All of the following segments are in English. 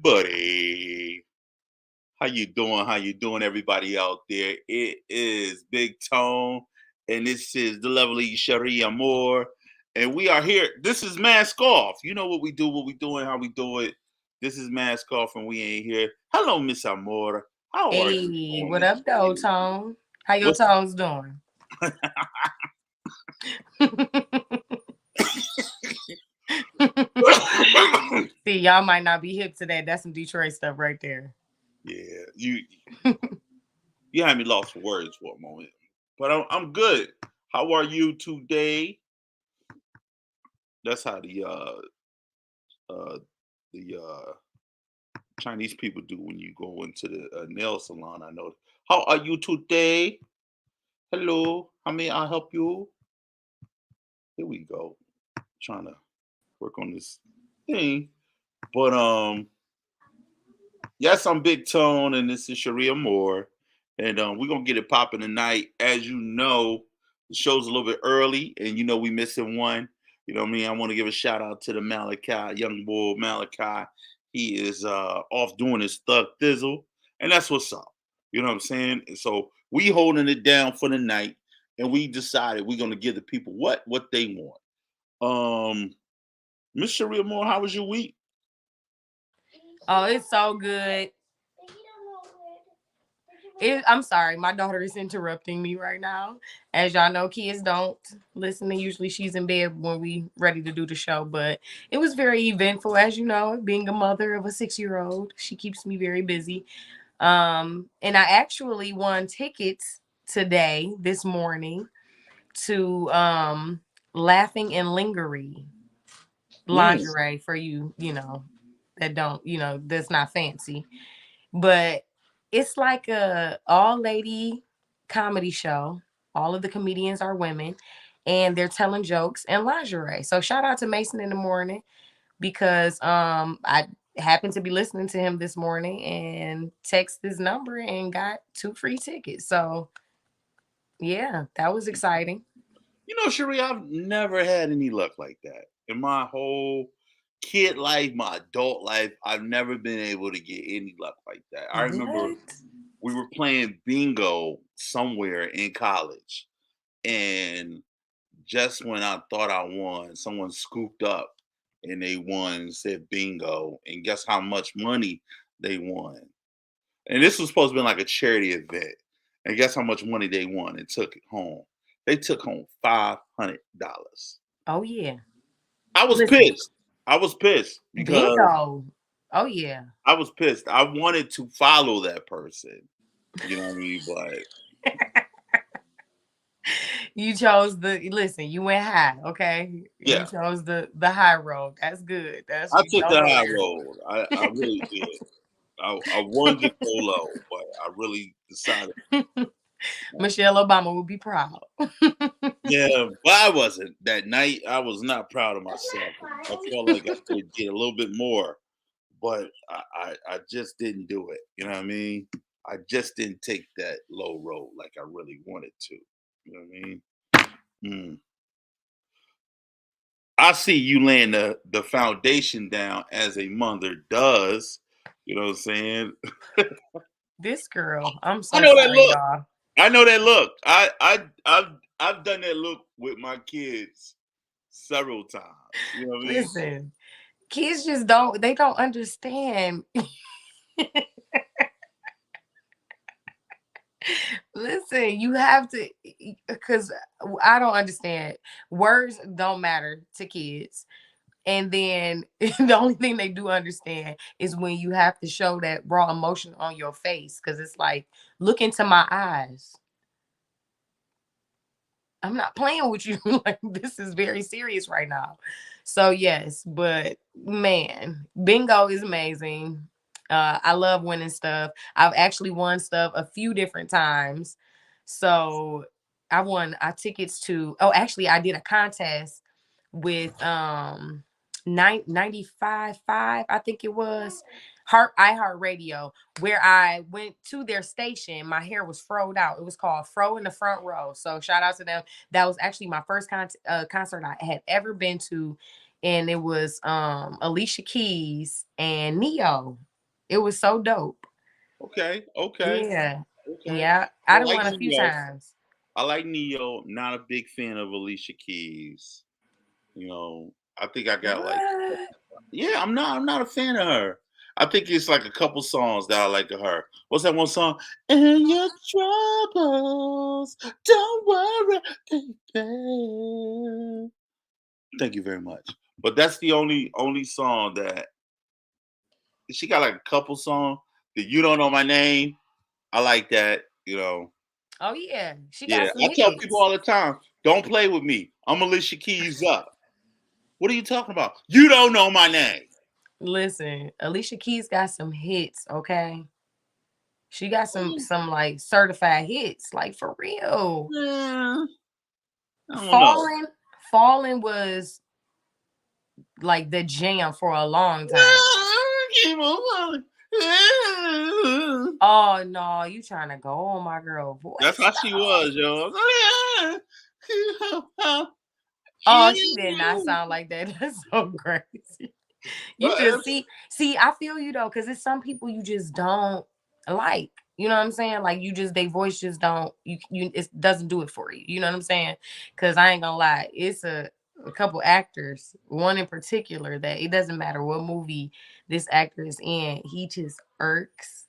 buddy. How you doing? How you doing, everybody out there? It is Big Tone, and this is the lovely Sharia Moore, and we are here. This is Mask Off. You know what we do, what we doing, how we do it. This is Mask Off, and we ain't here. Hello, Miss Amor. How are you Hey, doing what this up, though, morning? Tone? How your What's tones doing? See, y'all might not be hip to that. That's some Detroit stuff right there. yeah, you had me lost for words for a moment, but I'm good. How are you today? That's how uh the Chinese people do when you go into the nail salon. I know. How are you today? Hello. How may I help you? Here we go. Trying to work on this thing, but yes, I'm Big Tone, and this is Sharia Moore, and we're gonna get it popping tonight. As you know, the show's a little bit early, and you know we missing one. You know what I mean? I want to give a shout out to the Malachi, young boy Malachi. He is off doing his thug thizzle, and that's what's up. You know what I'm saying? And so we holding it down for the night, and we decided we're gonna give the people what they want. Miss Sharia Moore, how was your week? Oh, it's so good. I'm sorry, my daughter is interrupting me right now. As y'all know, kids don't listen, and usually she's in bed when we ready to do the show. But it was very eventful, as you know, being a mother of a 6-year-old. She keeps me very busy. And I actually won tickets today, this morning, to Laughing and Lingerie Mm. lingerie for you, that don't, that's not fancy. But it's like a all lady comedy show. All of the comedians are women and they're telling jokes in lingerie. So shout out to Mason in the morning because I happened to be listening to him this morning and text his number and got 2 free tickets. So yeah, that was exciting. You know, Cherie, I've never had any luck like that. In my whole kid life, my adult life, I've never been able to get any luck like that. I remember What? we were playing bingo somewhere in college, and just when I thought I won, someone scooped up and they won and said bingo. And guess how much money they won? And this was supposed to be like a charity event. And guess how much money they won and took it home? They took home $500. Oh yeah. I was Listen, pissed. I was pissed because bingo. Oh yeah. I was pissed. I wanted to follow that person. You know what I mean? But You chose the listen, you went high, okay? You yeah, chose the high road. That's good. That's I you took don't the go high there. road. I really did. I wanted to go low, but I really decided. Michelle Obama would be proud. Yeah, but I wasn't. That night, I was not proud of myself. I felt like I could get a little bit more, but I just didn't do it. You know what I mean? I just didn't take that low road like I really wanted to. You know what I mean? Mm. I see you laying the foundation down as a mother does. You know what I'm saying? This girl, I'm I so know that sorry, look. y'all. I know that look. I've done that look with my kids several times. You know what I mean? Listen, kids just don't understand. Listen, you have to, because I don't understand. Words don't matter to kids. And then the only thing they do understand is when you have to show that raw emotion on your face. Cause it's like, look into my eyes. I'm not playing with you. Like, this is very serious right now. So yes, but man, bingo is amazing. I love winning stuff. I've actually won stuff a few different times. So I won tickets to, oh, actually I did a contest with 95.5, I think it was, Heart iHeart Radio, where I went to their station. My hair was froed out. It was called Fro in the Front Row. So shout out to them. That was actually my first concert I had ever been to. and it was Alicia Keys and Neo. It was so dope. Okay, okay, Yeah. okay. Yeah. I I done like won a few Neo. times. I like Neo. Not a big fan of Alicia Keys. I think I got like, What? yeah, I'm not a fan of her. I think it's like a couple songs that I like of her. What's that one song? In your troubles, don't worry, baby. Thank you very much. But that's the only song that she got, like a couple songs that you don't know my name. I like that. Oh yeah. She got Yeah, some I tell people hits. all the time, don't play with me. I'm Alicia Keys up. What are you talking about? You don't know my name. Listen, Alicia Keys got some hits, okay? She got Mm, some like certified hits, like for real. yeah, I don't know. Falling, Falling was like the jam for a long time. Keep on falling. Oh no, you trying to go on my girl That's voice how she was, though. yo. Oh, she did not sound like that. That's so crazy. You just see, I feel you though, because it's some people you just don't like. You know what I'm saying? Like you just they voice just don't it doesn't do it for you. You know what I'm saying? Because I ain't gonna lie, it's a couple actors, one in particular that it doesn't matter what movie this actor is in, he just irks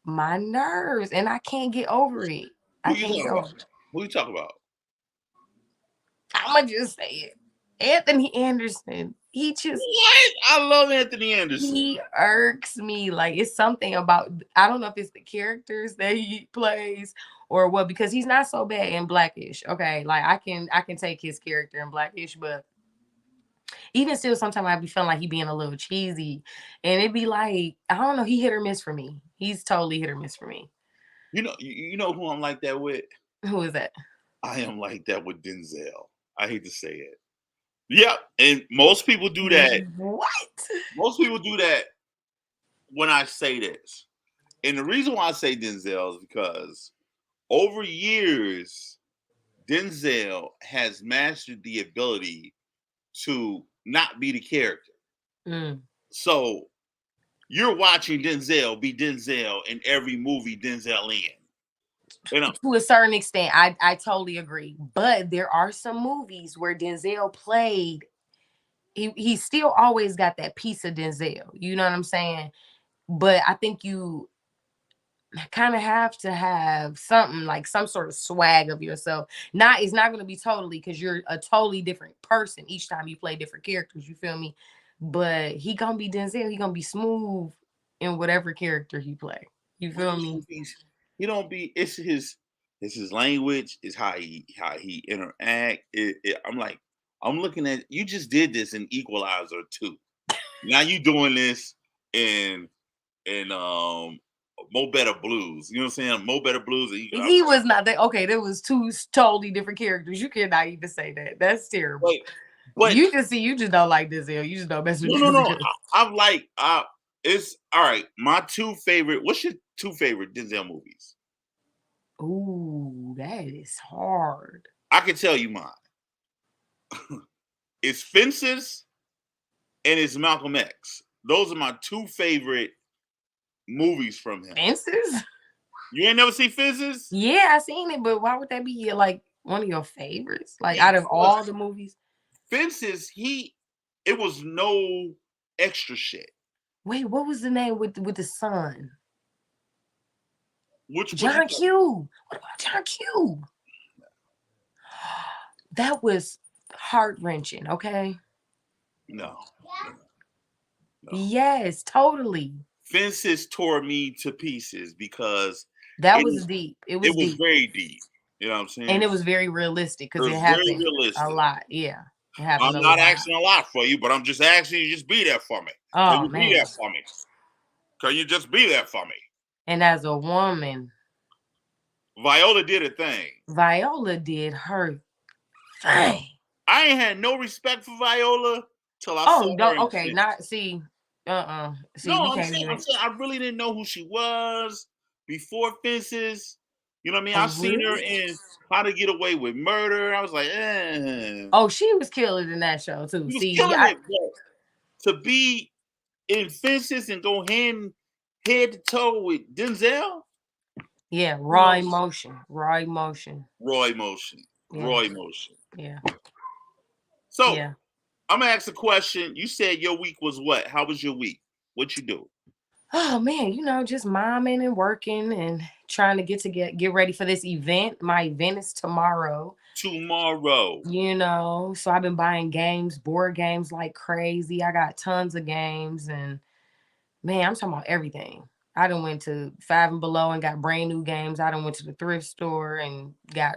my nerves, and I can't get over it. Who I you can't get talking about? over it. Who you talking about? I'ma just say it. Anthony Anderson. What? I love Anthony Anderson. He irks me. Like it's something about I don't know if it's the characters that he plays or what, because he's not so bad in Blackish. Okay. Like I can take his character in Blackish, but even still sometimes I be feeling like he being a little cheesy. And it'd be like, I don't know, he hit or miss for me. He's totally hit or miss for me. You know who I'm like that with? Who is that? I am like that with Denzel. I hate to say it. Yep, and most people do that. What? Most people do that when I say this. And the reason why I say Denzel is because over years, Denzel has mastered the ability to not be the character. Mm. So you're watching Denzel be Denzel in every movie Denzel in. To a certain extent, I totally agree. But there are some movies where Denzel played he still always got that piece of Denzel. You know what I'm saying? But I think you kind of have to have something like some sort of swag of yourself. Not it's not going to be totally because you're a totally different person each time you play different characters. You feel me? But he gonna be Denzel. He gonna be smooth in whatever character he play. You But feel me? he don't be. It's his language. It's how he interact. I'm like, I'm looking at you. Just did this in Equalizer 2. Now you doing this in Mo Better Blues. You know what I'm saying? Mo Better Blues. I'm He like, was not that okay. There was two totally different characters. You cannot even say that. That's terrible. wait, but You just don't like Denzel. You just don't mess with no. Denzel. I'm like, it's all right. My two favorite. What's your two favorite Denzel movies? Ooh, that is hard. I can tell you mine. It's Fences and it's Malcolm X. Those are my two favorite movies from him. Fences? You ain't never see Fences? Yeah, I seen it, but why would that be like one of your favorites? Like out of Because all the movies? Fences, it was no extra shit. Wait, what was the name with the son? What you John Q. What about John Q? That was heart wrenching. Okay. no, no. Yes, totally. Fences tore me to pieces because That it was is deep. It it was was deep. very deep. You know what I'm And saying? it was very realistic It because it was very happened a realistic. lot. Yeah. It happened I'm a not lot. asking a lot for you, but I'm just asking you just be there for me. Can Oh you be man. there for me? Can you just be there for me? And as a woman, Viola did a thing. Viola did her thing. I ain't had no respect for Viola till I Oh, saw her don't in okay, Fences. not see. See, No, we I'm can't saying, I'm even. saying I really didn't know who she was before Fences. You know what I mean? Oh, I seen her really? in How to Get Away with Murder. I was like, eh. Oh, she was killing in that show too. He was See, killing it, but to be in Fences and go head to toe with Denzel, yeah, you raw know, emotion, raw emotion. raw emotion, Yeah, raw emotion. yeah, So yeah. I'm gonna ask a question. You said your week was what? How was your week? What you do? Oh man, just momming and working and trying to get ready for this event. My event is tomorrow. Tomorrow. So I've been buying games, board games like crazy. I got tons of games and man, I'm talking about everything. I done went to Five and Below and got brand new games. I done went to the thrift store and got,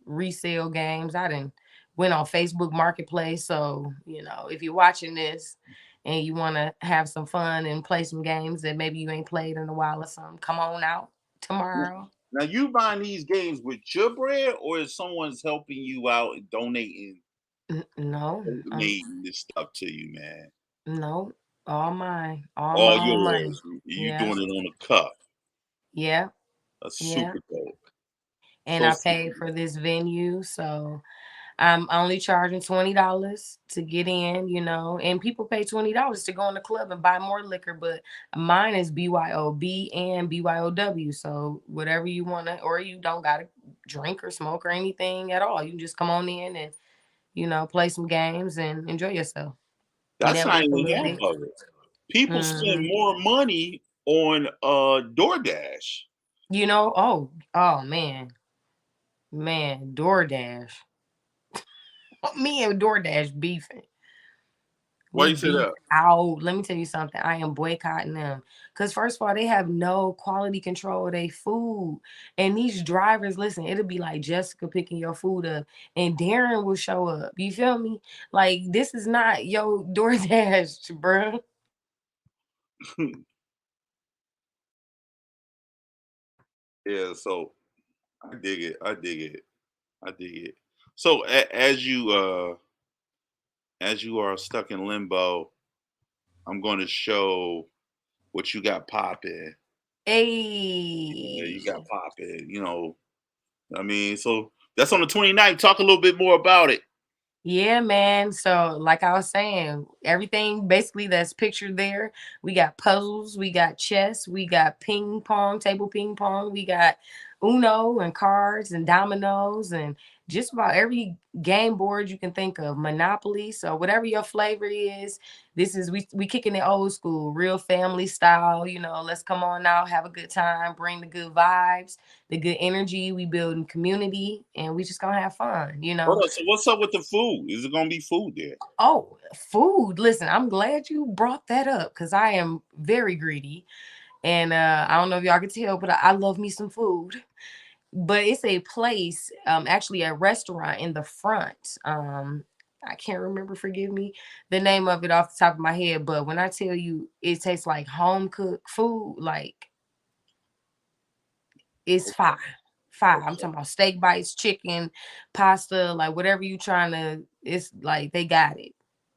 resale games. I done went on Facebook Marketplace. So, if you're watching this and you want to have some fun and play some games that maybe you ain't played in a while or something, come on out tomorrow. Now you buying these games with your bread, or is someone's helping you out and No, donating this stuff to you, man? no, all mine, all my All own money. yours. You Yeah, doing it on a cup. yeah, That's yeah. super dope. And So I paid for this venue, so I'm only charging $20 to get in, and people pay $20 to go in the club and buy more liquor, but mine is BYOB and BYOW. So whatever you want to, or you don't got to drink or smoke or anything at all. You can just come on in and, play some games and enjoy yourself. that's not Network a even little half bit. of it. People spend hmm more money on DoorDash. oh man, DoorDash. Me and DoorDash beefing. Why We you say beef that? out. Let me tell you something. I am boycotting them. Because, first of all, they have no quality control of their food. And these drivers, listen, it'll be like Jessica picking your food up and Darren will show up. You feel me? Like, this is not your DoorDash, bro. Yeah, so I dig it. I dig it. I dig it. So as you are stuck in limbo, I'm going to show what you got popping. Yeah, you Hey. got popping. I mean, so that's on the 29th. Talk a little bit more about it. Yeah, man. So, like I was saying, everything basically that's pictured there. We got puzzles, we got chess, we got ping pong, table ping pong, we got Uno and cards and dominoes and just about every game board you can think of, Monopoly. So, whatever your flavor is, this is we kicking it old school, real family style. Let's come on out, have a good time, bring the good vibes, the good energy. We building community, and we just gonna have fun. Hold on. So what's up with the food? Is it gonna be food there? Oh, food. Listen, I'm glad you brought that up because I am very greedy. And I don't know if y'all can tell, but I love me some food. But it's a place, actually a restaurant in the front. I can't remember, forgive me, the name of it off the top of my head. But when I tell you it tastes like home cooked food, like it's Okay. fire. Fire. I'm Okay. talking about steak bites, chicken, pasta, like whatever you trying to, it's like they got it.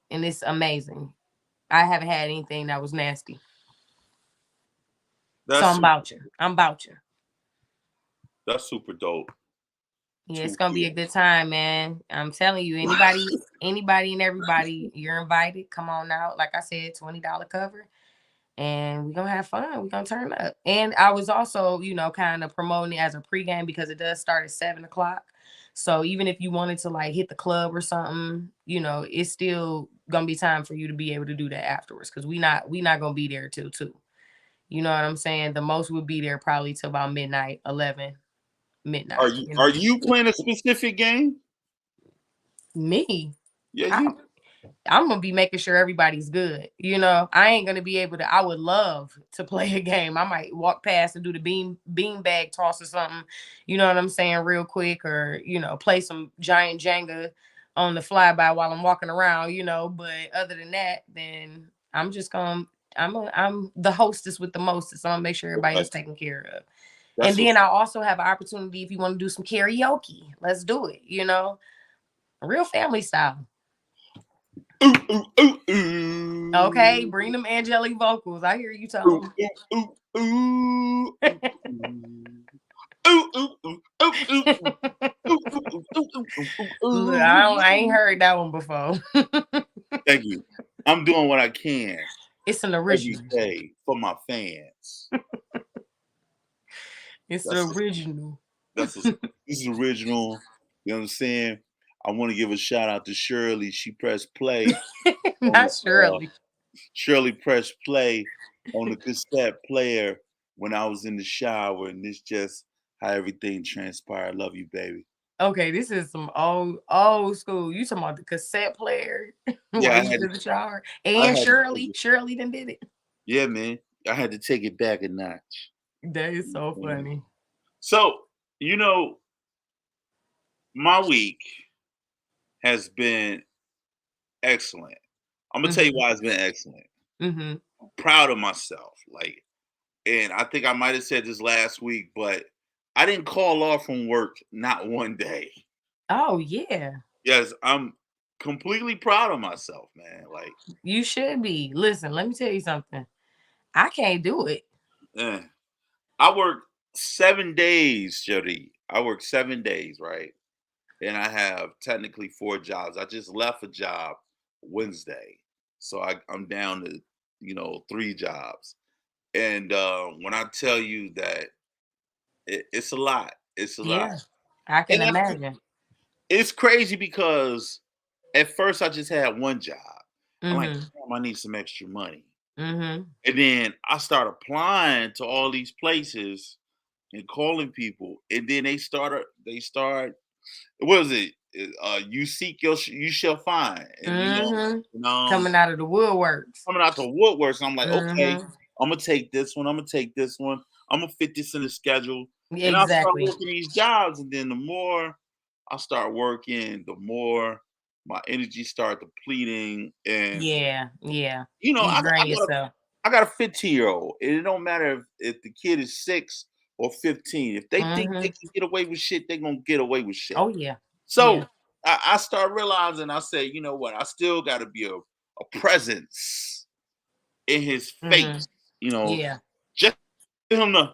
And it's amazing. I haven't had anything that was nasty. So That's I'm super. about you. I'm about you. That's super dope Yeah, it's to gonna be hear. a good time, man. I'm telling you, anybody and everybody, you're invited. Come on out. Like I said, $20 cover. And we're gonna have fun. We're gonna turn up. And I was also, kind of promoting it as a pregame because it does start at 7 o'clock. So even if you wanted to like hit the club or something, it's still gonna be time for you to be able to do that afterwards. Cause we not gonna be there till 2. You know what I'm saying? The most would be there probably till about midnight, 11, Are midnight, you you are know. you playing a specific game? Me, Yeah, I, you. I'm gonna be making sure everybody's good. I ain't gonna be able to. I would love to play a game. I might walk past and do the bean bag toss or something. You know what I'm saying, real quick, or play some giant Jenga on the flyby while I'm walking around. But other than that, then I'm just gonna. I'm the hostess with the mostest. So I'm gonna make sure everybody Okay. is taken care of. And That's then what's I up. also have an opportunity if you want to do some karaoke. Let's do it. Real family style. Ooh, ooh, ooh, ooh. Okay, bring them angelic vocals. I hear you, Ooh, Tone. ooh, ooh, ooh, ooh, ooh. ooh, ooh, ooh, ooh, ooh, ooh, ooh, ooh, ooh, ooh, ooh, Look, ooh, I ain't ooh. heard that one before. Thank you. I'm doing what I can It's an every original. day for my fans. It's an That's a, original. that's a, this is original. You know what I'm saying? I want to give a shout out to Shirley. She pressed play on Not the Shirley. Shirley pressed play on the cassette player when I was in the shower, and this just how everything transpired. Love you, baby. Okay, this is some old school. You talking about the cassette player Yeah, while you was in the shower? I And had to take it. Shirley then did it. Yeah, man. I had to take it back a notch. That is so Mhm. funny. So, you know, my week has been excellent. I'm gonna tell you Mhm. why it's been excellent. Mhm. I'm proud of myself. Like, and I think I might have said this last week, but I didn't call off from work not one day. Oh yeah. Yes, I'm completely proud of myself, man. Like, You should be. Listen, let me tell you something. I can't do it. eh. I work 7 days, Jody. I work 7 days, right? And I have technically 4 jobs. I just left a job Wednesday, so I'm down to 3 jobs. And when I tell you that it's a lot, it's a lot, Yeah. I can and imagine. it's crazy because at first I just had one job. I'm like, Mhm. damn, I need some extra money, Mhm. and then I start applying to all these places and calling people, and then they start what is it? You seek you shall find, and Mhm. and, um, Coming out of the woodworks. coming out the woodworks. I'm like, okay, Mhm. I'm gonna take this one. I'm gonna take this one. I'm gonna fit this in the schedule, and I start Exactly. working these jobs, and then the more I start working, the more my energy start depleting, and Yeah. Yeah. you know, You I, drain I got a yourself. I got a 15-year-old, and it don't matter if the kid is 6 or 15. If they think they Mhm. can get away with shit, they're gonna get away with shit. Oh yeah. Yeah. So I start realizing, I say, you know what? I still got to be a presence in his Mhm. face, you know, Yeah. just give him the,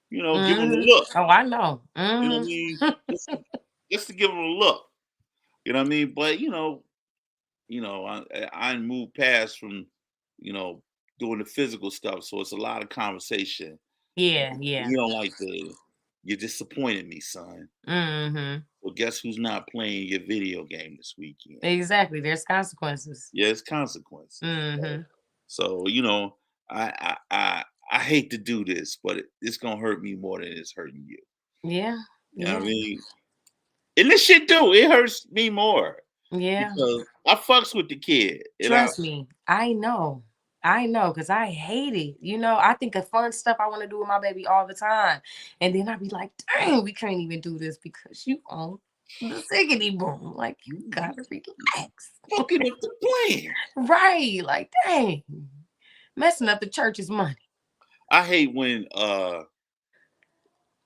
give him a Mhm. look. Oh, I know. You know what I Mhm. mean? Just, just to give him a look. You know what I mean? But I moved past from, you know, doing the physical stuff. So it's a lot of conversation. Yeah. Yeah. He don't like the, you disappointed me, son. Mhm. Well, guess who's not playing your video game this weekend? Exactly. There's consequences. Yeah, it's consequences. Mhm. So I I I, I hate to do this, but it's gonna hurt me more than it's hurting you. Yeah. You know what I Yeah. mean? And this shit do it hurts me more Yeah. because I fucks with the kid, and I Trust me. I know. I know, because I hate it. I think of fun stuff I want to do with my baby all the time. And then I be like, dang, we can't even do this because you on the siggity boom. Like, you you gotta relax. fucking up the plan. Right. Like, dang. Messing up the church's money. I hate when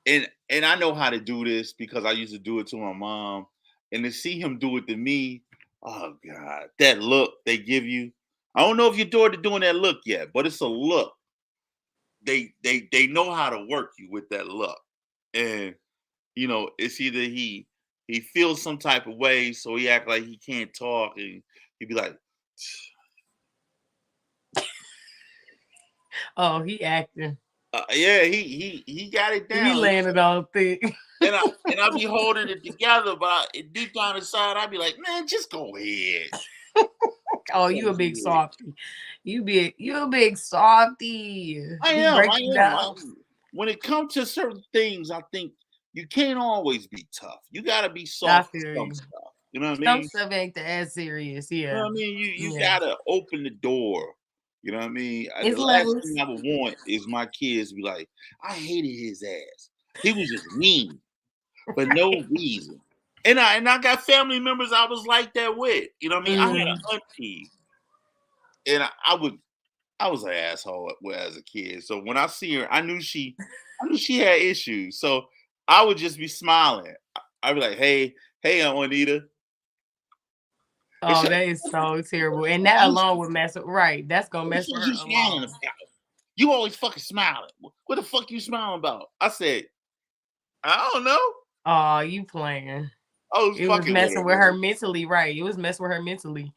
and I know how to do this because I used to do it to my mom, and to see him do it to me, oh god, that look they give you. I don't know if your daughter doing that look yet, but it's a look. They know how to work you with that look. And it's either he feels some type of way, so he act like he can't talk, and he'd be like, Oh, he acting. yeah, he got it He down. laying it all thick. And I be holding it together, but deep down inside, I'd be like, man, just go ahead. Oh, Go you a big ahead. softy. You a big softy. I He am. break I you am. down. When it comes to certain things, I think you can't always be tough. You got to be I soft feel with some you. stuff. You know what I Some mean? stuff ain't that serious. You know Yeah. what I mean? You Yeah. gotta open the door. You know what I mean? The It's last levels. thing I would want is my kids to be like, I hated his ass. He was just mean for no reason. And I got family members I was like that with. You know what I mean? I had Mm. an auntie, and I was an asshole as a kid. So when I see her, I knew she had issues. So I would just be smiling. I'd be like, hey, Aunt Juanita. And Oh, she's like, that is what so the terrible. And fuck that you alone would mess with right. That's gonna what the mess fuck with you her smiling alone. about? You always fucking smiling. What the fuck you smiling about? I said, I don't know. Oh, you playing. I was It was fucking with messing her, with her man. mentally, right? It was messing with her mentally.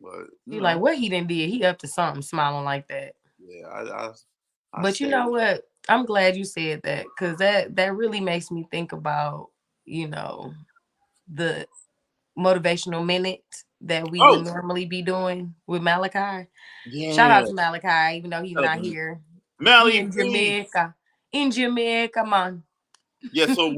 But She like, what he done did? He up to something, smiling like that. yeah, I But you stay know with what? I'm glad you said that because that really makes me think about, you know, the motivational minute that we would Oh, normally be doing with Malachi. Shout yeah. out to Malachi, even though he's not here. He Melly in B. Jamaica. In Jamaica, man. Yeah, so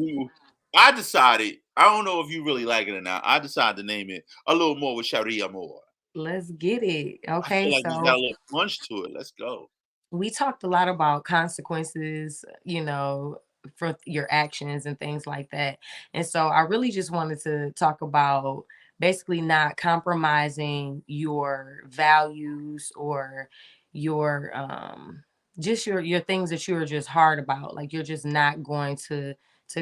I decided, I don't know if you really like it or not. I decided to name it a little more with Sharia more. Let's get it. I Okay, feel like it's got so a little punch to it. Let's go. we talked a lot about consequences, for your actions and things like that. And so I really just wanted to talk about basically not compromising your values or your just your things that you're just hard about. Like you're just not going to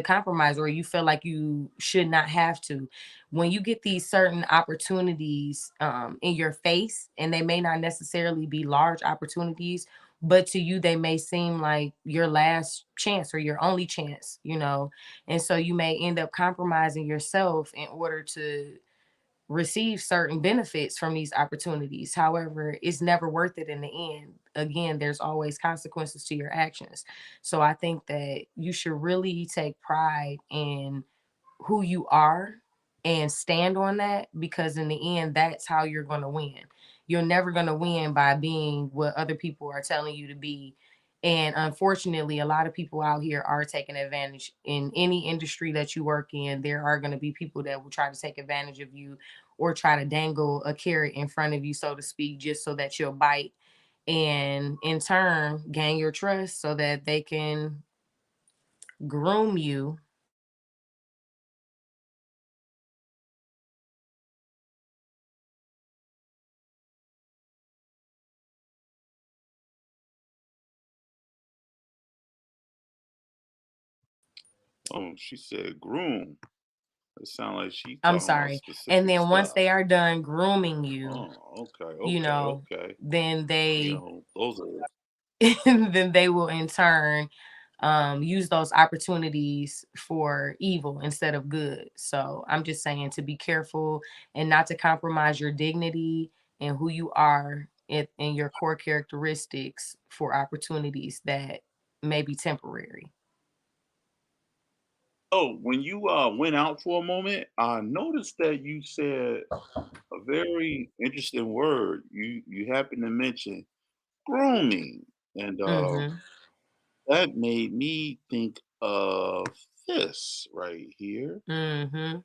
compromise, or you feel like you should not have to. When you get these certain opportunities in your face, and they may not necessarily be large opportunities, but to you they may seem like your last chance or your only chance. And so you may end up compromising yourself in order to receive certain benefits from these opportunities. However, it's never worth it in the end. Again, there's always consequences to your actions. So I think that you should really take pride in who you are and stand on that, because in the end that's how you're going to win. You're never going to win by being what other people are telling you to be. And unfortunately, a lot of people out here are taking advantage. In any industry that you work in, there are going to be people that will try to take advantage of you or try to dangle a carrot in front of you, so to speak, just so that you'll bite and in turn gain your trust so that they can groom you. She said groom. It sounds like she I'm talking about sorry. And specific then once stuff. they are done grooming you, Oh, okay, you okay, know, okay. then they Those are then they will in turn use those opportunities for evil instead of good. So I'm just saying to be careful and not to compromise your dignity and who you are in your core characteristics for opportunities that may be temporary. Oh, when you went out for a moment, I noticed that you said a very interesting word. You happened to mention grooming, and Mm-hmm. that made me think of this right here. Mm-hmm.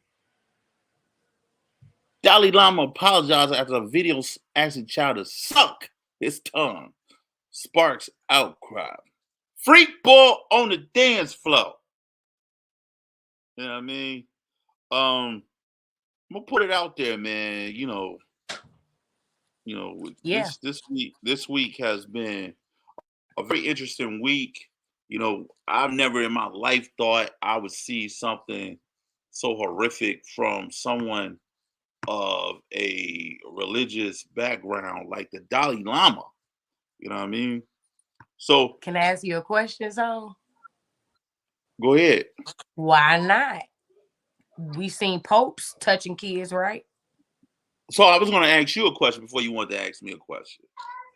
Dalai Lama apologized after a video asking child to suck his tongue. Sparks outcry. Freak ball on the dance floor. You know what I mean? Um, I'm gonna put it out there, man. Yeah. This week has been a very interesting week. I've never in my life thought I would see something so horrific from someone of a religious background like the Dalai Lama. You know what I mean? So Can I ask you a question, so go ahead. why not? We seen popes touching kids, right? So I was going to ask you a question before you wanted to ask me a question.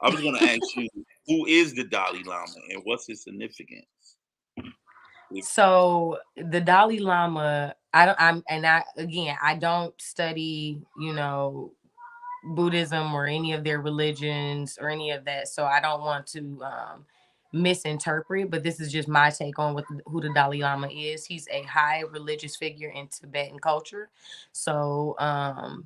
I was going to ask you, who is the Dalai Lama and what's his significance? If- So the Dalai Lama, I don't I'm and I again I don't study, Buddhism or any of their religions or any of that. So I don't want to misinterpret, but this is just my take on who the Dalai Lama is. He's a high religious figure in Tibetan culture. So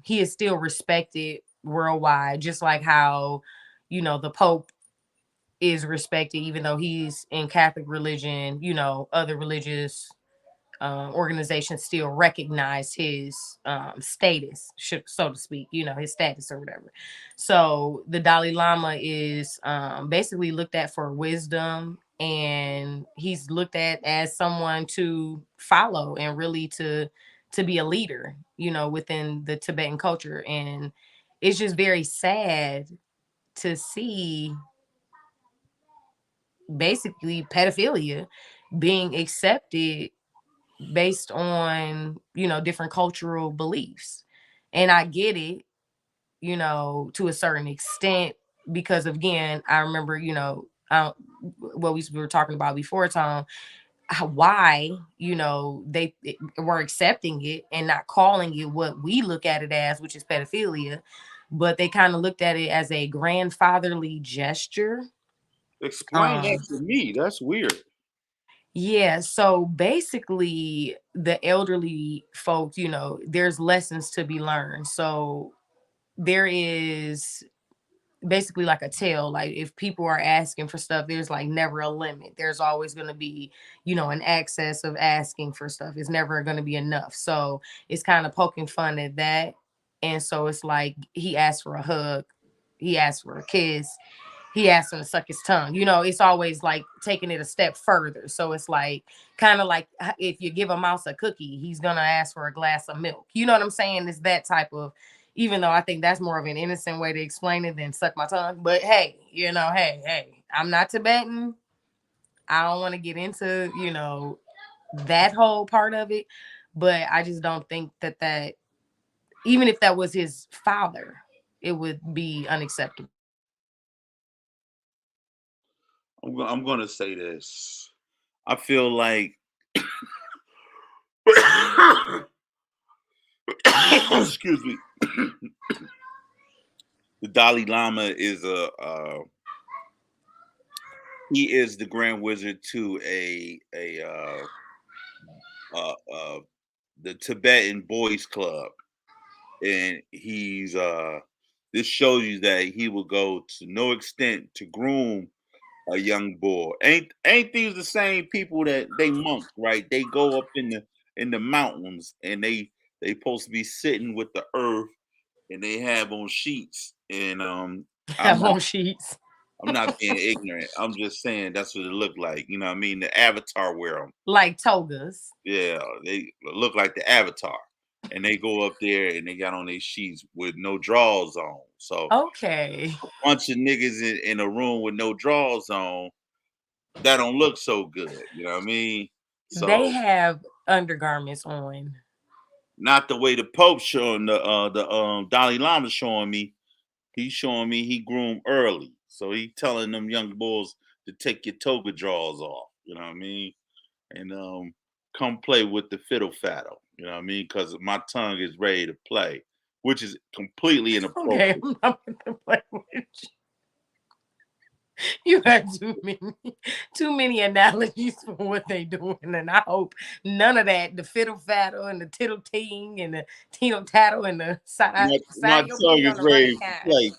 he is still respected worldwide, just like how, the Pope is respected, even though he's in Catholic religion, other religious organizations still recognize his status, so to speak, his status or whatever. So the Dalai Lama is basically looked at for wisdom, and he's looked at as someone to follow and really to be a leader, within the Tibetan culture. And it's just very sad to see basically pedophilia being accepted based on, different cultural beliefs. And I get it, to a certain extent, because again, I remember, what we were talking about before, Tom, why, they were accepting it and not calling it what we look at it as, which is pedophilia, but they kind of looked at it as a grandfatherly gesture. Explain that um to me. That's weird. yeah, so basically the elderly folk, there's lessons to be learned. So there is basically like a tale, like if people are asking for stuff, there's like never a limit. There's always going to be, an excess of asking for stuff. It's never going to be enough. So it's kind of poking fun at that. And so it's like he asked for a hug, he asked for a kiss, he asked him to suck his tongue. It's always like taking it a step further. So it's like kind of like if you give a mouse a cookie, he's gonna ask for a glass of milk. You know what I'm saying? It's that type of, even though I think that's more of an innocent way to explain it than suck my tongue. But hey, hey, I'm not Tibetan. I don't want to get into, that whole part of it. But I just don't think that even if that was his father, it would be unacceptable. I'm gonna say this. I feel like excuse me. The Dalai Lama is he is the Grand Wizard to uh, uh the Tibetan Boys Club, and he's this shows you that he will go to no extent to groom a young boy. Ain't these the same people that they monk, right? They go up in the mountains and they supposed to be sitting with the earth and they have on sheets. And I'm Have not on sheets. I'm not being ignorant. I'm just saying that's what it looked like. You know what I mean? The avatar wear them. Like togas. Yeah, they look like the avatar. And they go up there and they got on their sheets with no drawers on. So Okay. a bunch of niggas in a room with no drawers on, that don't look so good. You know what I mean? They So have undergarments on. not the way the Pope showing the Dalai Lama showing me. He's showing me he groomed early. So he telling them young boys to take your toga drawers off. You know what I mean? And come play with the fiddle faddle. You know what I mean? Because my tongue is ready to play, which is completely Okay, inappropriate. I'm not gonna play with you. You have too many analogies for what they doing, and I hope none of that, the fiddle faddle and the tittle ting and the tittle tattle and the My side your tongue booty on is the running ready to kind. play.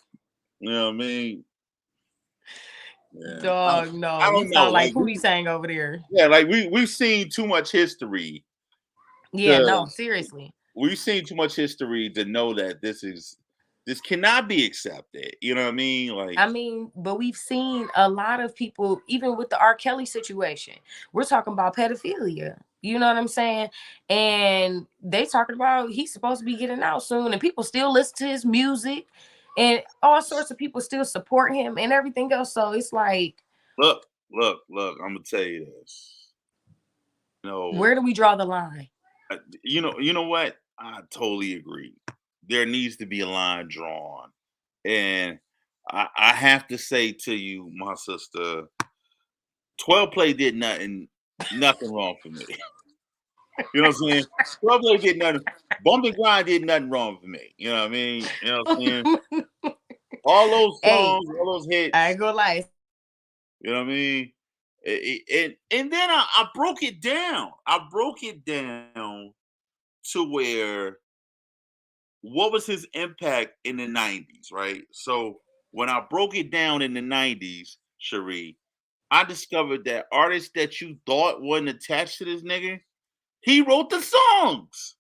You know what I mean? Yeah. Dog, no, I you don't know. sound like Hootie sang over there. Yeah, like we've seen too much history Yeah, to no, seriously. we've seen too much history to know that this cannot be accepted. You know what I mean? Like, I mean, but we've seen a lot of people, even with the R. Kelly situation. We're talking about pedophilia. You know what I'm saying? And they talking about he's supposed to be getting out soon, and people still listen to his music, and all sorts of people still support him and everything else. So it's like, look. I'm gonna tell you this. No, where do we draw the line? you know what? I totally agree. There needs to be a line drawn, and I have to say to you, my sister, 12 play did nothing wrong for me. You know what I'm saying? 12 play did nothing. Bump and grind did nothing wrong for me. You know what I mean? You know what I'm saying? All those Hey, songs, all those I hits. ain't gonna lie. You know what I mean? And then I broke it down. I broke it down to where what was his impact in the 90s, right? So when I broke it down in the 90s, Cherie, I discovered that artists that you thought wasn't attached to this nigga, he wrote the songs.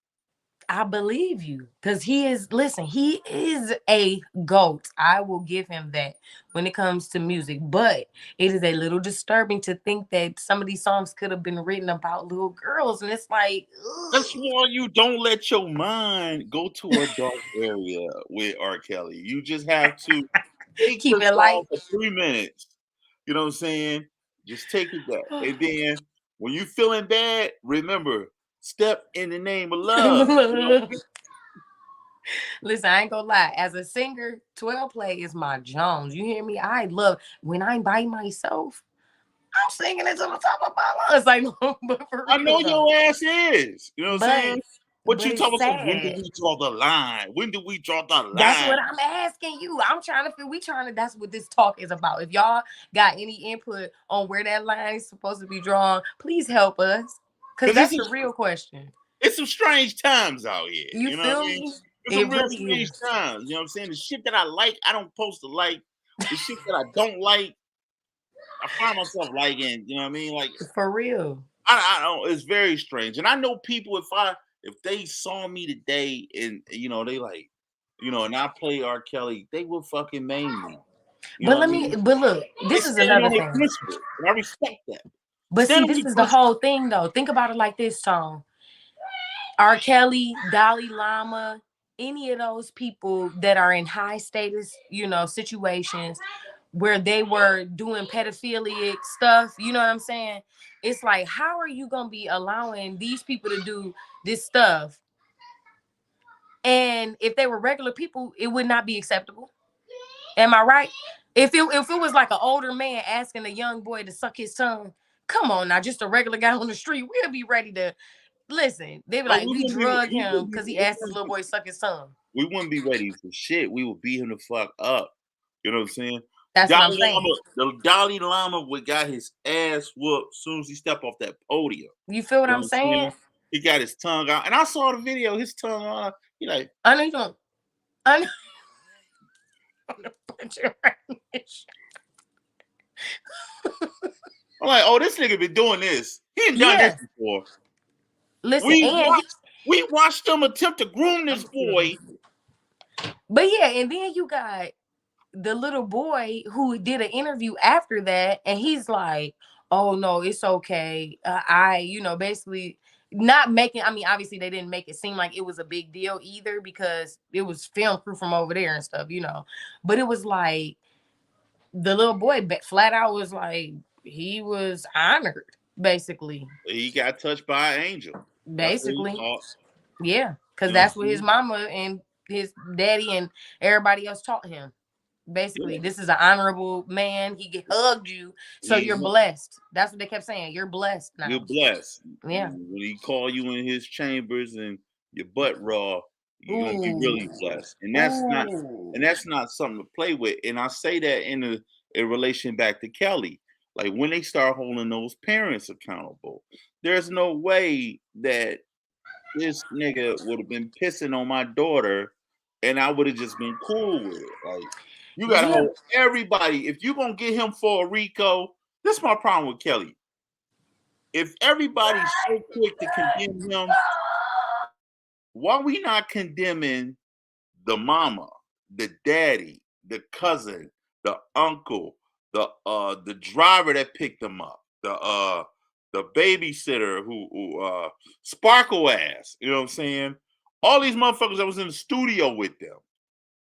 I believe you, because he is, listen, he is a goat. I will give him that when it comes to music. But it is a little disturbing to think that some of these songs could have been written about little girls. And it's like, That's why you don't let your mind go to a dark area with R. Kelly. You just have to take keep the it song light. for 3 minutes. You know what I'm saying? Just take it back. And then when you feeling bad, remember, step in the name of love. You know, Listen, I ain't gonna lie. As a singer, 12 play is my Jones. You hear me? I love when I'm by myself. I'm singing it to the top of my lungs. Like, no, but for I real know though. your ass is. You know what I'm But saying? What you it's talking about? When do sad. we draw the line? When do we draw the That's line? what I'm asking you. I'm trying to feel. We trying to. That's what this talk is about. If y'all got any input on where that line is supposed to be drawn, please help us. Cause Because that's the real question. it's some strange times out here. You You know what feel I mean? me? It's some It real really strange is. times. You know what I'm saying? The shit that I like, I don't post to like. The shit that I don't like, I find myself liking. You know what I mean? Like For real. I don't. It's very strange. And I know people if they saw me today and they like, and I play R. Kelly, they will fucking maim me. You know But what I let me. mean? But look, They this is stand another on their thing. principle, and I respect that. But Stand see, on this your is the principle. whole thing, though. Think about it like this, song. R. Kelly, Dalai Lama, any of those people that are in high status, situations where they were doing pedophilic stuff, you know what I'm saying? It's like, how are you gonna be allowing these people to do this stuff? And if they were regular people, it would not be acceptable. Am I right? If it was like an older man asking a young boy to suck his tongue, come on now, just a regular guy on the street, we'll be ready to listen. They be Oh, like, we drug him because he asked his little boy to suck his tongue. we wouldn't be ready for shit. We would beat him the fuck up. You know what I'm saying? That's what I'm saying. The Dalai Lama would got his ass whooped as soon as he stepped off that podium. You feel what You know I'm what I'm saying? saying? He got his tongue out, and I saw the video. His tongue out. He like, I know you don't. I know. I'm gonna put you right in this. I'm like, oh, this nigga been doing this. He ain't done this Yeah. before. Listen, We and watched, we watched them attempt to groom this boy. but yeah, and then you got the little boy who did an interview after that, and he's like, "Oh no, it's okay. Basically not making. I mean, obviously they didn't make it seem like it was a big deal either because it was film crew from over there and stuff. But it was like the little boy flat out was like he was honored, basically. He got touched by an angel. That's what he Basically, thought. yeah, because You know what I'm that's what his saying? mama and his daddy and everybody else taught him. Basically, Yeah. this is an honorable man. Hugged you, so you're He, blessed. That's what they kept saying. You're blessed you're now. blessed. Yeah. When he call you in his chambers and your butt raw, you're gonna be Ooh. really blessed. Ooh. And that's not something to play with. And I say that in relation back to Kelly. Like when they start holding those parents accountable, there's no way that this nigga would have been pissing on my daughter and I would have just been cool with it. Like, you gotta Yeah. hold everybody. If you're gonna get him for a Rico, this is my problem with Kelly. If everybody's so quick to condemn him, why we not condemning the mama, the daddy, the cousin, the uncle, the driver that picked them up, the babysitter who sparkle ass, you know what I'm saying? All these motherfuckers that was in the studio with them.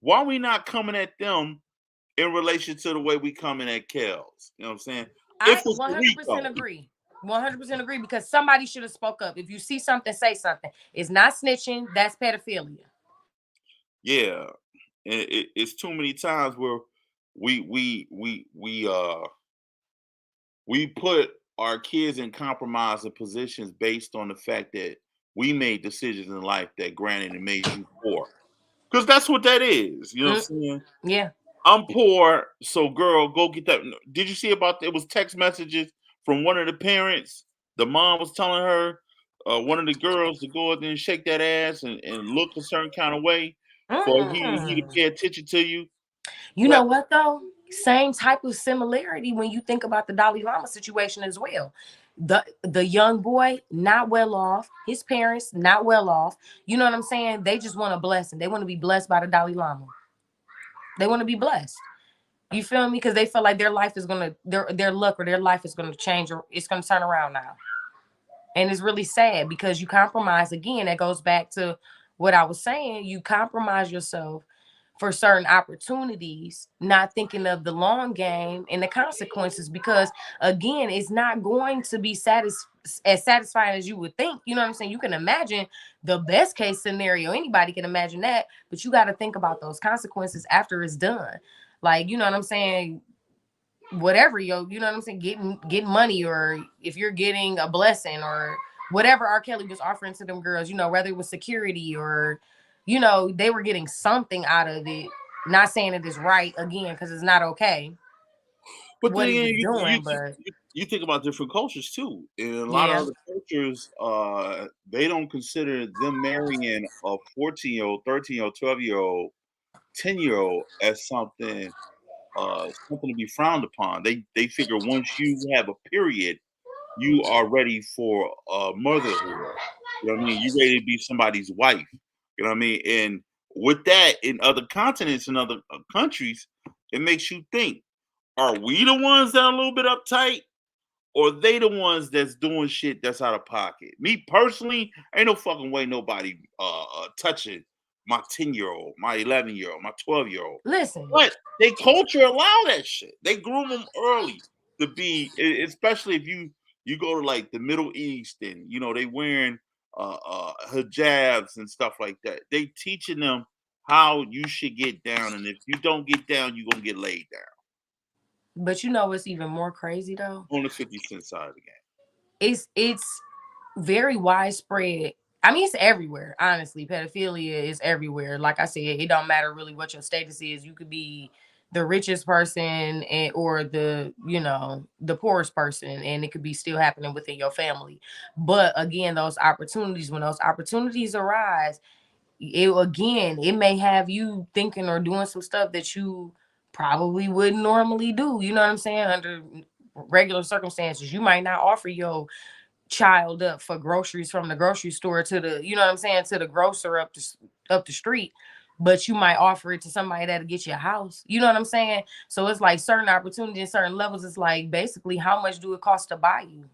Why we not coming at them in relation to the way we coming at Kels? You know what I'm saying? If I it's the 100% Rico. agree. 100% agree because somebody should have spoke up. If you see something, say something. It's not snitching. That's pedophilia. Yeah. And it's too many times where we we we we uh we put our kids in compromising positions based on the fact that we made decisions in life that granted and made you poor. Because that's what that is. You know what Mm, I'm saying? yeah. I'm poor, so girl, go get that. Did you see about it was text messages from one of the parents? The mom was telling her, one of the girls to go out there and shake that ass and look a certain kind of way for he to Mm. pay attention to you. You know That what though? Same type of similarity when you think about the Dalai Lama situation as well. The young boy not well off, his parents not well off. You know what I'm saying? They just want a blessing. They want to be blessed by the Dalai Lama. They want to be blessed. You feel me? Because they feel like their life is gonna their luck or their life is gonna change or it's gonna turn around now. And it's really sad because you compromise again. That goes back to what I was saying. You compromise yourself for certain opportunities, not thinking of the long game and the consequences. Because again, it's not going to be as satisfying as you would think. You know what I'm saying? You can imagine the best case scenario. Anybody can imagine that, but you got to think about those consequences after it's done. Like, you know what I'm saying? Whatever, you know what I'm saying, getting money, or if you're getting a blessing, or whatever R. Kelly was offering to them girls, whether it was security, or they were getting something out of it. Not saying it is right, again, because it's not okay But then what he again, was you doing, you but you think about different cultures too. In a lot of yeah. other cultures, they don't consider them marrying a 14-year-old, 13-year-old, 12-year-old, 10-year-old as something to be frowned upon. They figure once you have a period, you are ready for motherhood. You know what I mean? You ready to be somebody's wife. You know what I mean? And with that, in other continents and other countries, it makes you think: are we the ones that are a little bit uptight, or they the ones that's doing shit that's out of pocket? Me personally, ain't no fucking way nobody touching my 10-year-old, my 11-year-old, my 12-year-old. Listen, But they culture allow that shit. They groom them early to be, especially if you go to like the Middle East, and they wearing hijabs and stuff like that. They teaching them how you should get down, and if you don't get down, you gonna get laid down. but you know what's even more crazy though? On the 50 Cent side of the game. It's very widespread. I mean, it's everywhere. Honestly, pedophilia is everywhere. Like I said, it don't matter really what your status is. You could be the richest person, or the poorest person, and it could be still happening within your family. But again, when those opportunities arise, it may have you thinking or doing some stuff that you probably wouldn't normally do. You know what I'm saying? Under regular circumstances, you might not offer your child up for groceries from the grocery store to the, you know what I'm saying, to the grocer up the street, but you might offer it to somebody that'll get you a house. You know what I'm saying? So it's like certain opportunities, certain levels. It's like basically how much do it cost to buy you?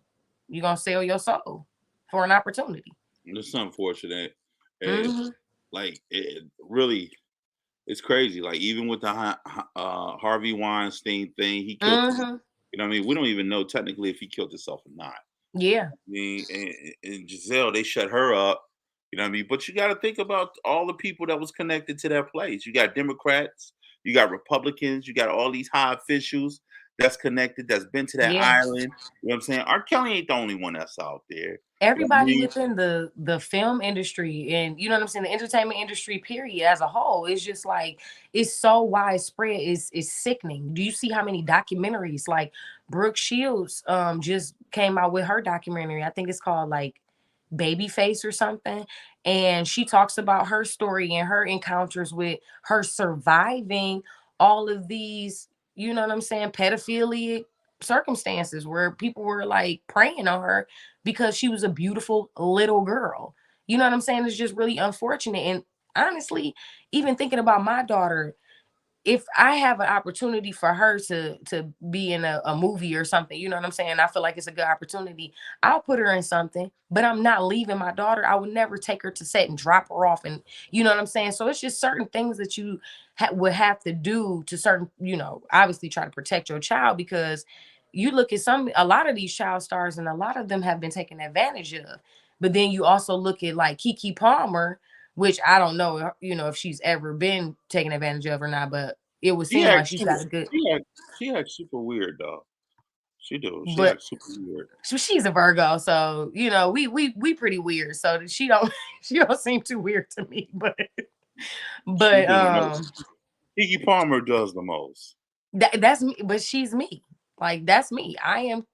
You gonna sell your soul for an opportunity? It's unfortunate. It, Mm-hmm. like it really, it's crazy. Like even with the Harvey Weinstein thing, he killed. Mm-hmm. You know what I mean? We don't even know technically if he killed himself or not. Yeah. I mean, and Giselle, they shut her up. You know what I mean? But you got to think about all the people that was connected to that place. You got Democrats, you got Republicans, you got all these high officials that's connected, that's been to that Yeah. island. You know what I'm saying? R. Kelly ain't the only one that's out there. You know what I Everybody mean? within the film industry, and you know what I'm saying, the entertainment industry period as a whole, it's just like it's so widespread. It's sickening. Do you see how many documentaries, like Brooke Shields just came out with her documentary? I think it's called like Babyface or something, and she talks about her story and her encounters with her surviving all of these, you know what I'm saying, pedophilia circumstances where people were like preying on her because she was a beautiful little girl. You know what I'm saying? It's just really unfortunate. And honestly, even thinking about my daughter, if I have an opportunity for her to be in a movie or something, you know what I'm saying? I feel like it's a good opportunity. I'll put her in something, but I'm not leaving my daughter. I would never take her to set and drop her off, and you know what I'm saying? So it's just certain things that you would have to do to certain, obviously try to protect your child, because you look at a lot of these child stars, and a lot of them have been taken advantage of. But then you also look at like Kiki Palmer, which I don't know, if she's ever been taken advantage of or not, but it would She seem like acts she's super. got a good. She acts super weird though. She do. She But acts super weird. she's a Virgo, so we pretty weird. So she don't she don't seem too weird to me, but She but do the most. Kiki Palmer does the most. that's me. But she's me. Like that's me. I am.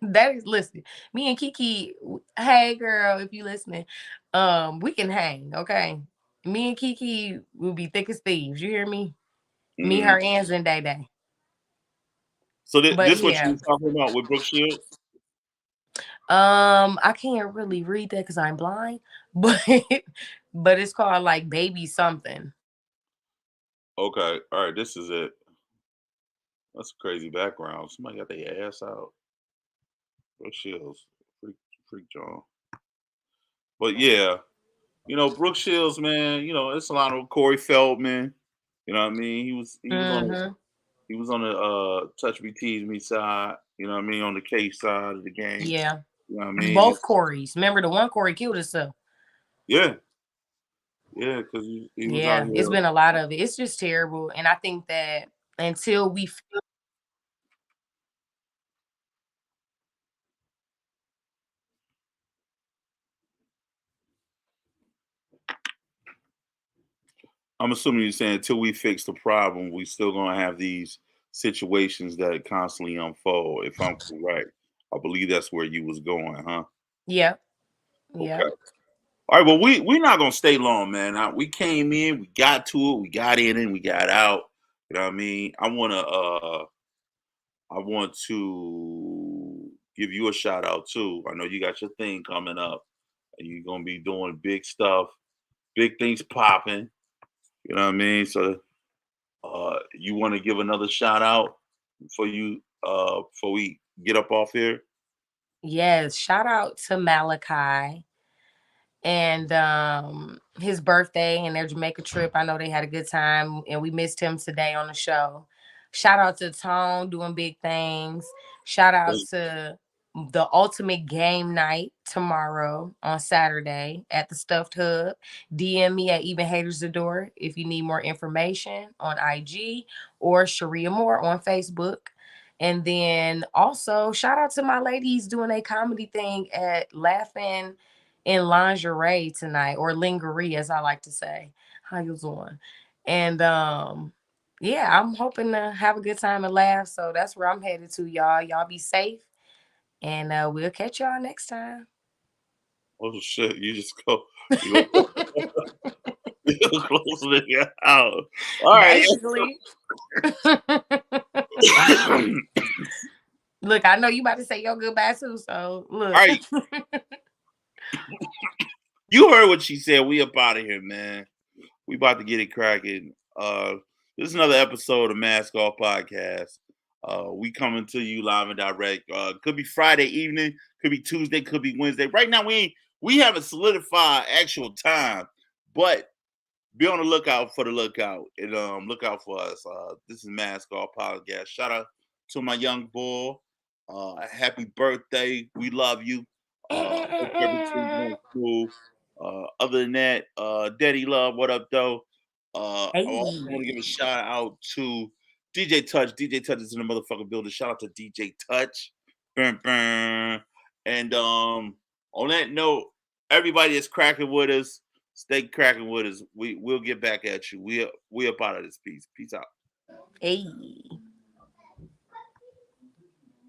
That is, listen. Me and Kiki. Hey, girl, if you listening, we can hang. Okay. Me and Kiki will be thick as thieves. You hear me? Me, Hmm. her, and Zendaya. So But this what you yeah, was talking about with Brooke Shields? I can't really read that because I'm blind, but but it's called like Baby Something. Okay, all right. This is it. That's a crazy background. Somebody got their ass out. Brooke Shields, freak John. But yeah, Brooke Shields, man. It's a lot of Corey Feldman. You know what I mean? Mm-hmm. He was on the touch me tease me side. You know what I mean? On the K side of the game. Yeah. You know what I mean? Both Corys. Remember the one Corey killed himself. Yeah, yeah, because he was out Yeah, it's here. been a lot of it. It's just terrible. And I think that until we I'm assuming you're saying until we fix the problem, we still gonna have these situations that constantly unfold. If I'm correct, I believe that's where you was going, huh? Yep. Okay. Yep. All right. Well, we're not gonna stay long, man. We came in, we got to it, we got in, and we got out. You know what I mean? I want to give you a shout out too. I know you got your thing coming up, and you're gonna be doing big stuff, big things popping. You know what I mean? So, you want to give another shout out before we get up off here? Yes. Shout out to Malachi and his birthday and their Jamaica trip. I know they had a good time and we missed him today on the show. Shout out to Tone doing big things. Shout out to the ultimate game night tomorrow on Saturday at the Stuffed Hub. DM me at Even Haters the Door if you need more information on IG or Sharia Moore on Facebook. And then also shout out to my ladies doing a comedy thing at Laughing in Lingerie tonight, or lingerie as I like to say. How you doing? And yeah, I'm hoping to have a good time and laugh. So that's where I'm headed to, y'all. Y'all be safe. And we'll catch y'all next time. Oh shit! You just go. You go. You go close the out. All right. Basically. Look, I know you about to say your goodbye too. So All look. right. You heard what she said. We up out of here, man. We about to get it cracking. This is another episode of Mask Off Podcast. We coming to you live and direct. Could be Friday evening, could be Tuesday, could be Wednesday. Right now, we haven't solidified actual time, but be on the lookout for the lookout and look out for us. This is Mask Off Podcast. Shout out to my young boy. Happy birthday. We love you. Hope everything's going cool. Other than that, Daddy Love, what up, though? I also want to give a Hey. shout out to DJ Touch. DJ Touch is in the motherfucking building. Shout out to DJ Touch. Bam, bam. And on that note, everybody that's cracking with us, stay cracking with us. We'll get back at you. We up out of this piece. Peace out. Hey.